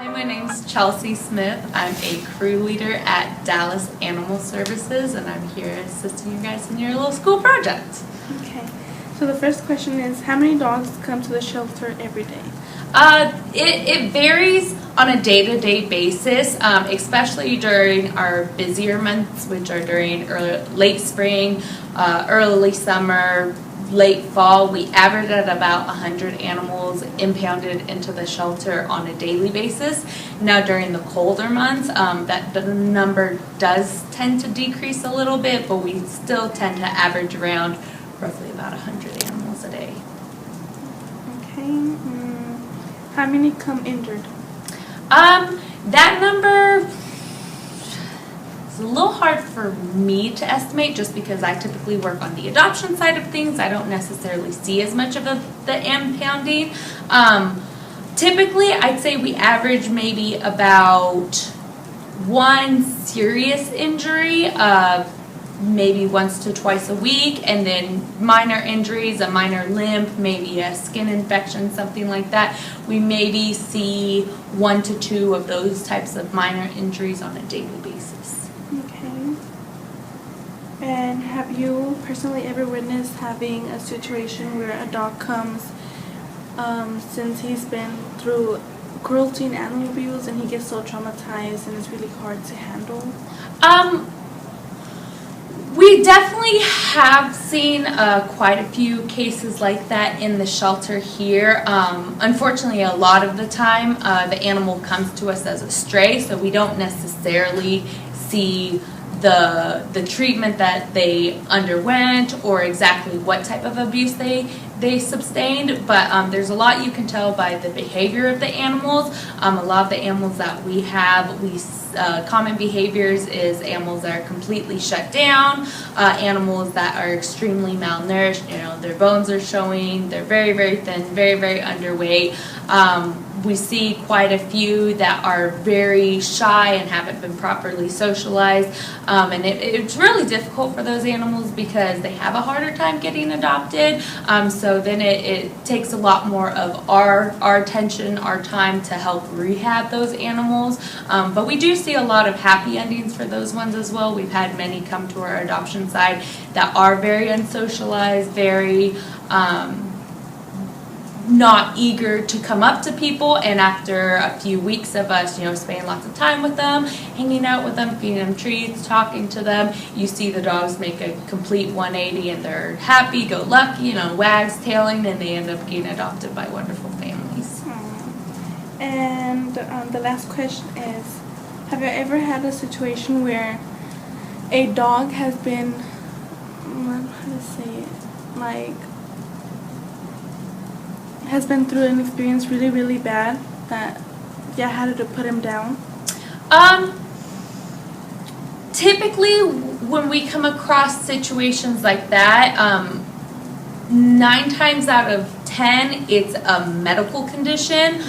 My name's Chelsea Smith. I'm a crew leader at Dallas Animal Services, and I'm here assisting you guys in your little school project. Okay, so the first question is, how many dogs come to the shelter every day? It varies on a day-to-day basis, especially during our busier months, which are during late spring, early summer, late fall. We average at about 100 animals impounded into the shelter on a daily basis. Now during the colder months, that the number does tend to decrease a little bit, but we still tend to average around roughly about 100 animals a day. Okay. How many come injured? That number is a little hard for me to estimate just because I typically work on the adoption side of things. I don't necessarily see as much of the impounding. Typically, I'd say we average maybe about one serious injury, maybe once to twice a week, and then minor injuries, a minor limp, maybe a skin infection, something like that. We maybe see 1 to 2 of those types of minor injuries on a daily basis. Okay. And have you personally ever witnessed having a situation where a dog comes since he's been through cruelty and animal abuse and he gets so traumatized and it's really hard to handle? We definitely have seen quite a few cases like that in the shelter here. Unfortunately, a lot of the time the animal comes to us as a stray, so we don't necessarily see the treatment that they underwent or exactly what type of abuse they sustained, but there's a lot you can tell by the behavior of the animals. A lot of the animals that we have, common behaviors is animals that are completely shut down, animals that are extremely malnourished, their bones are showing, they're very, very thin, very, very underweight. We see quite a few that are very shy and haven't been properly socialized, and it's really difficult for those animals because they have a harder time getting adopted. So then it takes a lot more of our attention, our time to help rehab those animals. But we do see a lot of happy endings for those ones as well. We've had many come to our adoption side that are very unsocialized, very not eager to come up to people, and after a few weeks of us, spending lots of time with them, hanging out with them, feeding them treats, talking to them, you see the dogs make a complete 180 and they're happy, go lucky, wags tailing, and they end up getting adopted by wonderful families. And the last question is, have you ever had a situation where a dog has been, how to say it, like, has been through an experience really, really bad that you had to put him down? Typically, when we come across situations like that, 9 times out of 10, it's a medical condition,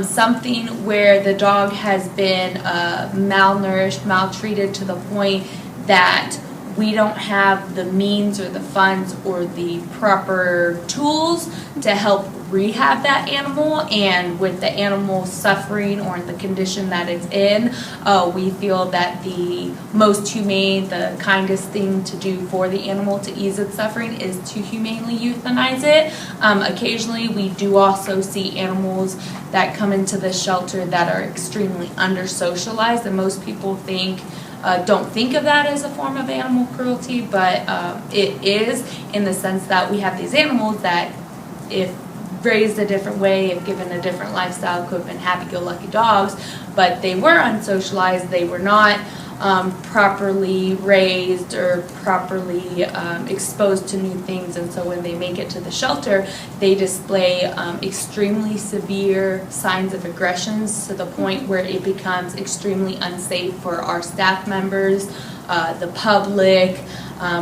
something where the dog has been malnourished, maltreated to the point that we don't have the means or the funds or the proper tools to help rehab that animal, and with the animal suffering or in the condition that it's in, we feel that the most humane, the kindest thing to do for the animal to ease its suffering is to humanely euthanize it. Occasionally we do also see animals that come into the shelter that are extremely under-socialized, and most people don't think of that as a form of animal cruelty, but it is, in the sense that we have these animals that, if raised a different way, if given a different lifestyle, could have been happy-go-lucky dogs, but they were unsocialized, they were not properly raised or properly exposed to new things, and so when they make it to the shelter, they display extremely severe signs of aggressions to the point where it becomes extremely unsafe for our staff members, the public,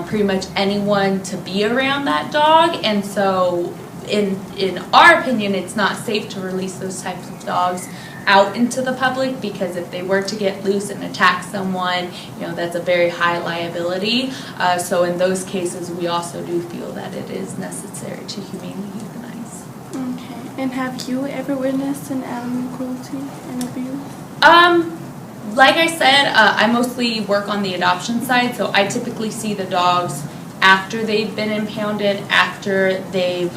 pretty much anyone to be around that dog. And so in our opinion, it's not safe to release those types of dogs out into the public, because if they were to get loose and attack someone, that's a very high liability. So in those cases, we also do feel that it is necessary to humanely euthanize. Okay. And have you ever witnessed an animal cruelty and abuse? Like I said, I mostly work on the adoption side, so I typically see the dogs after they've been impounded, after they've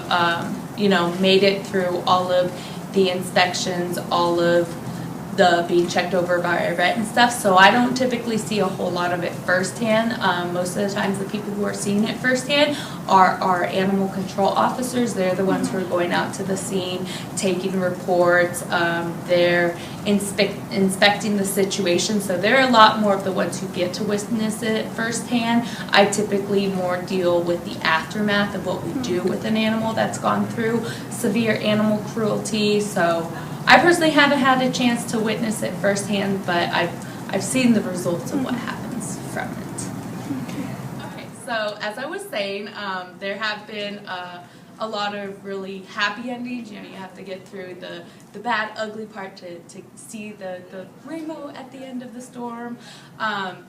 made it through all of the inspections, all of the being checked over by a vet and stuff, so I don't typically see a whole lot of it firsthand. Most of the times the people who are seeing it firsthand are our animal control officers. They're the ones who are going out to the scene, taking reports, they're inspecting the situation, so they're a lot more of the ones who get to witness it firsthand. I typically more deal with the aftermath of what we do with an animal that's gone through severe animal cruelty. So I personally haven't had a chance to witness it firsthand, but I've seen the results of what happens from it. Okay, so as I was saying, there have been a lot of really happy endings. You have to get through the bad, ugly part to see the rainbow at the end of the storm.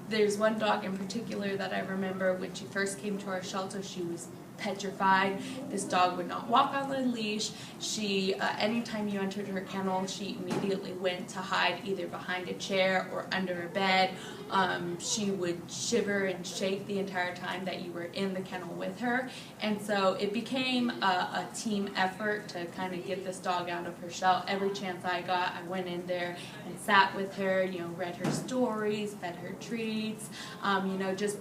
There's one dog in particular that I remember when she first came to our shelter, she was petrified. This dog would not walk on a leash. She, anytime you entered her kennel, she immediately went to hide either behind a chair or under a bed. She would shiver and shake the entire time that you were in the kennel with her. And so it became a team effort to kind of get this dog out of her shell. Every chance I got, I went in there and sat with her, read her stories, fed her treats,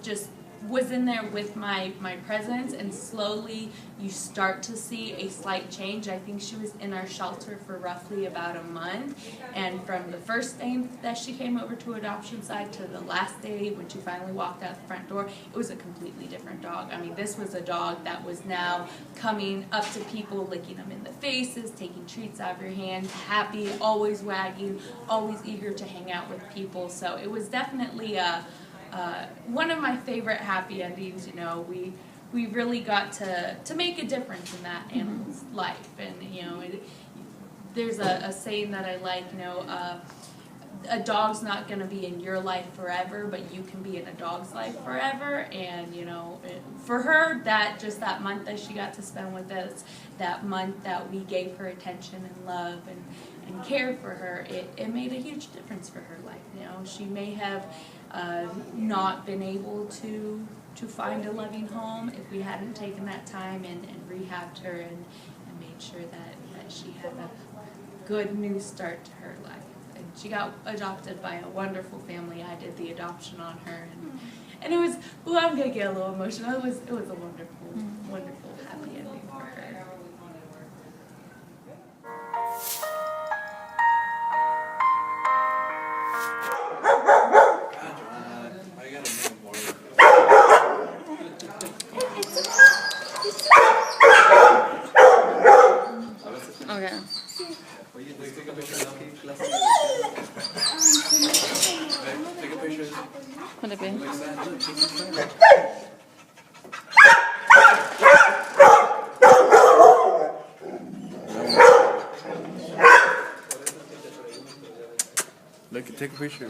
just was in there with my presence, and slowly you start to see a slight change. I think she was in our shelter for roughly about a month, and from the first day that she came over to adoption side to the last day when she finally walked out the front door, it was a completely different dog. I mean, this was a dog that was now coming up to people, licking them in the faces, taking treats out of your hand, happy, always wagging, always eager to hang out with people. So it was definitely one of my favorite happy endings. We really got to make a difference in that animal's life, and there's a saying that I like, a dog's not going to be in your life forever, but you can be in a dog's life forever. And for her, that month that she got to spend with us, that month that we gave her attention and love and cared for her, it made a huge difference for her life. She may have not been able to find a loving home if we hadn't taken that time and rehabbed her and made sure that she had a good new start to her life. And she got adopted by a wonderful family. I did the adoption on her, and it was, I'm gonna get a little emotional. It was a wonderful, wonderful, happy ending for her. Okay. Would it be? Look, take a picture.